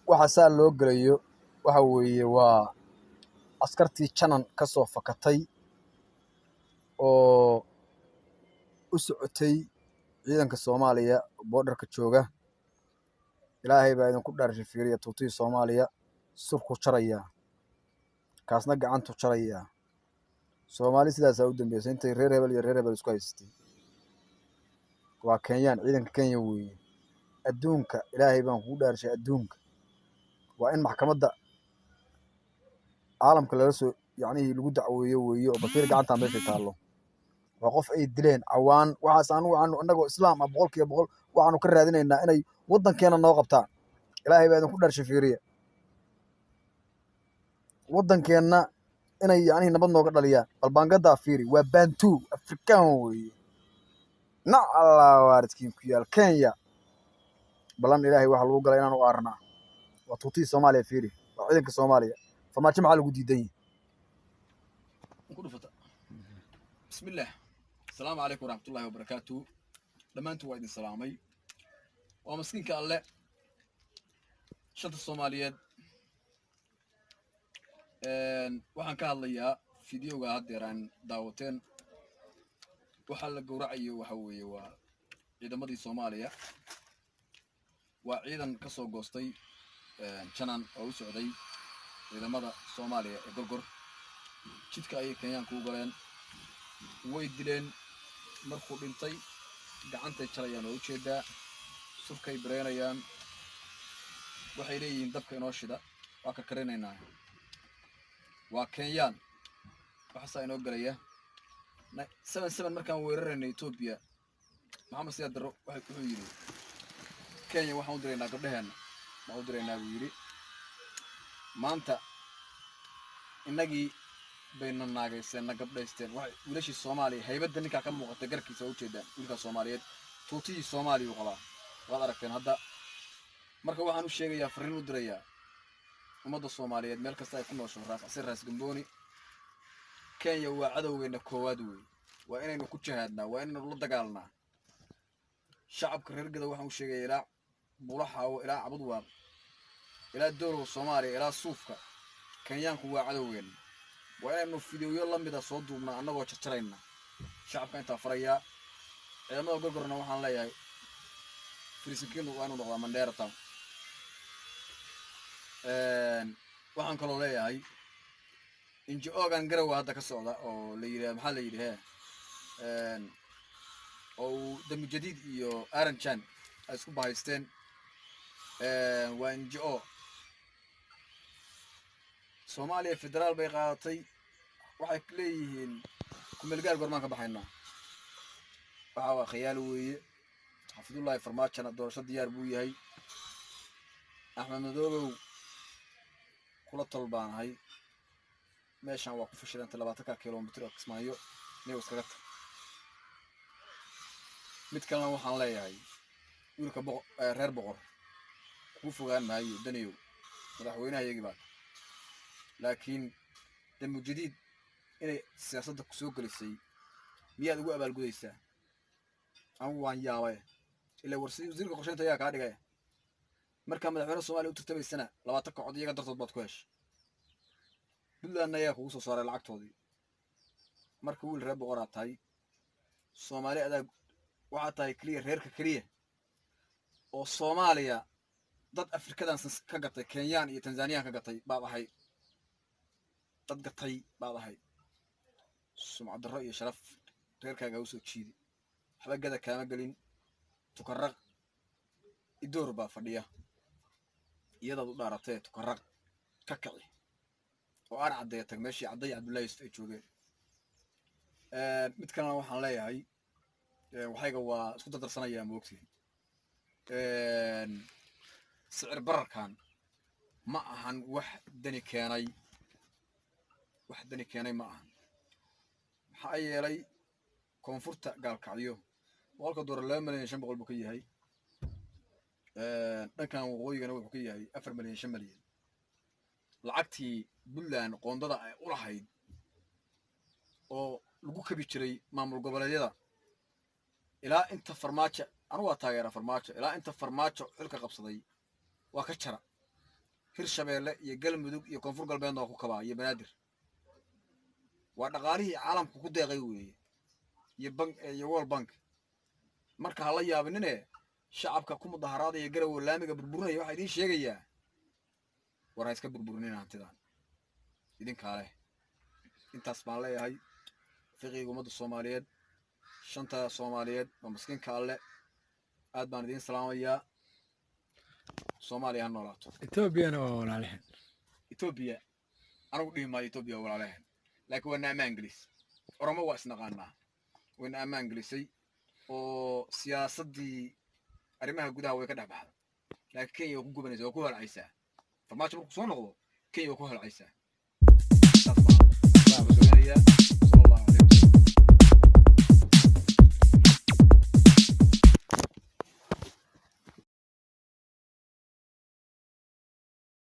waxa saa loo galayo waxa weeye waa askartii janan ka soo fakatay oo u socotay ciidanka Soomaaliya borderka jooga. ilaahay baa idinku dhaarshay fiiriya tuutii Soomaaliya surku jaraya kaasna gacantu jaraya. Soomaali sidaas u dambeysay intay reer hebel iyo reer hebel isku haystay. waa Kenyaan ciidanka Kenya weeye. adduunka ilaahay baan kugu dhaarshay adduunka waa in maxkamadda caalamka laga soo lagu dacweeyo weeye oo basiir gacanta meesha taalo. waa qof ay dileen cawaan waxaas annagoo islaam ah boqolkiiba boqol waxaanu ka raadinaynaa inay waddankeena noo qabtaan. ilaahay baa idinku dhaarshay fiiriya waddankeena inay nabad nooga dhaliyaan. balbaangadaa fiiri waa bantu afrikaan weeye. nac allah waaridkiin ku yaal Kenya balan ilaahay waxa lagu galay inaan u aarnaa. waa tuutii Soomaaliya fiiri waa ciidanka Soomaaliya. farmaajo maxaa lagu diidan yahay? بسم الله السلام عليكم ورحمة الله وبركاته. لما أنتوا وايدين سلامي ومسكين كالله شط الصوماليات waxaan ka hadlayaa fiidiyowga haddeeraan daawateen. waxaa la gowracayo waxa weeye waa ciidamadii Soomaaliya. waa ciidan ka soo goostay janan oo u socday ciidamada Soomaaliya ee gorgor. jidka ayay Kenyaan ku galeen way dileen. markuu dhintay gacantay jarayaan oo u jeedaa surkay bareenayaan. waxay leeyihiin dabka inoo shida waa ka karinaynaa. waa Kenyaan waxaasaa inoo galaya 7 markaan weerarayna Ethiopia maxamed siyaad darro wuxuu yidhi Kenya waxaan u diraynaa gabdhaheena waxaan u diraynaa buu yidhi. maanta innagii bayna naagayseen na gabdhaysteen wiilashii Soomaaliya haybadda ninkaa ka muuqata garkiisa u jeedaan. wiilka Soomaaliyeed tuutihii Soomaaliya uu qabaa waad aragteen hadda. marka waxaan u sheegayaa fariin u dirayaa ummadda Soomaaliyeed meel kasta ay ku noosho raas gambooni. Kenya waa cadowgeena koowaad weey. waa inaynu ku jihaadnaa waa inaynu la dagaalnaa. shacabka reer Gada waxaan u sheegayaa ilaa Buulaxaawo ilaa Cabudwaaq ilaa dowladda Soomaaliya ilaa Suufka Kenyaanku waa cadowgeena. waa inaynu fiidiyowyo la mid ah soo duubnaa annagoo jarjarayna. shacabka intaa farayaa ciidamada gorgorna waxaan leeyahay firisinkiinu waa inuu noqdaa Mandera Town. waxaan kaloo leeyahay NGO-gan Garowe hadda ka socda oo la yidhi maxaa la yidhi oo Dami Jadiid iyo Aranjan ay isku bahaysteen. waa NGO Soomaaliya federaal bay qaadatay. waxay leeyihiin kumeelgaar gormaan ka baxaynaa. waxa waa khiyaal weeye. xafidullaahi farmaajana doorasho diyaar buu yahay. axmed madoobow kula talbaanahay meeshaan waa ku fashilantay 20 kilomitir oo Kismaayo inay iskaga tag. mid kalena waxaan leeyahay wiilka reer boqor ku fogaan maayo daniyow madaxweynaha iyagii baa. laakiin Dami Jadiid inay siyaasadda ku soo galisay miyaad ugu abaalgudaysaa? anigu waan yaabay. ilaa wasiirka qorsheynta ayaa kaa dhigay. marka madaxweynaha Soomaaliya u tartamaysana 20 kooxood iyaga dartood baad ku heshay. Puntland ayaa kugu soo saaray lacagtoodii. marka wiil reer boqor aad tahay Soomaali adag waxaa tahay kaliya reerka kaliya oo Soomaaliya dad Afrikadan ka gatay Kenyaan iyo Tanzania ka gatay baad ahay. dad gatay baad ahay. sumcad darro iyo sharaf reerkaaga u soo jiidi. waxba Gada kaama gelin. tukarraq idoor baa fadhiya iyadaad u dhaaratee tukarraq ka kici oo aan caddeeya tag meeshii cadday Cabdullaahi Yusuf ay joogeen. mid kalena waxaan leeyahay waxayga waa isku dardarsanayaa moogtiin. sicir bararkan ma ahan wax dani keenay. ma ahan. maxaa yeelay koonfurta gaalkacyo $100 2,500,000 buu ka yahay. dhankan waqooyigana wuxuu ka yahay 4,500,000. lacagtii Puntland qoondada ay u lahayd oo lagu kabi jiray maamul goboleedyada ilaa inta farmaajo anu waa taageera farmaajo ilaa inta farmaajo xilka qabsaday waa ka jara hirshabeelle iyo galmudug iyo koonfur galbeedna waa ku kabaa iyo banaadir waa dhaqaalihii caalamku ku deeqay weeye iyo world bank marka hala yaabinine shacabka ku mudaharaadaya garowe laamiga burburinaya waxaa idiin sheegayaa war ha iska burburinina hantidan idinkaa leh intaas baan leeyahay fiqiga ummadda soomaaliyeed shanta soomaaliyeed waa maskiinka alle aad baan idiin salaamayaa soomaaliya ha noolaato etoobiyana waa walaalehen etoobiya anigu dhihi maayo etoobiya waa walaalehen laakiin waa na ammaan gelis oromo waa isnaqaanaa wayna ammaan gelisay oo siyaasaddii arrimaha gudaha way ka dhex baxda laakiin kenya waa ku gubanaysa waa ku holcaysaa farmaajo markuu soo noqdo kenya waa ku holcaysaa saas baan soonayaa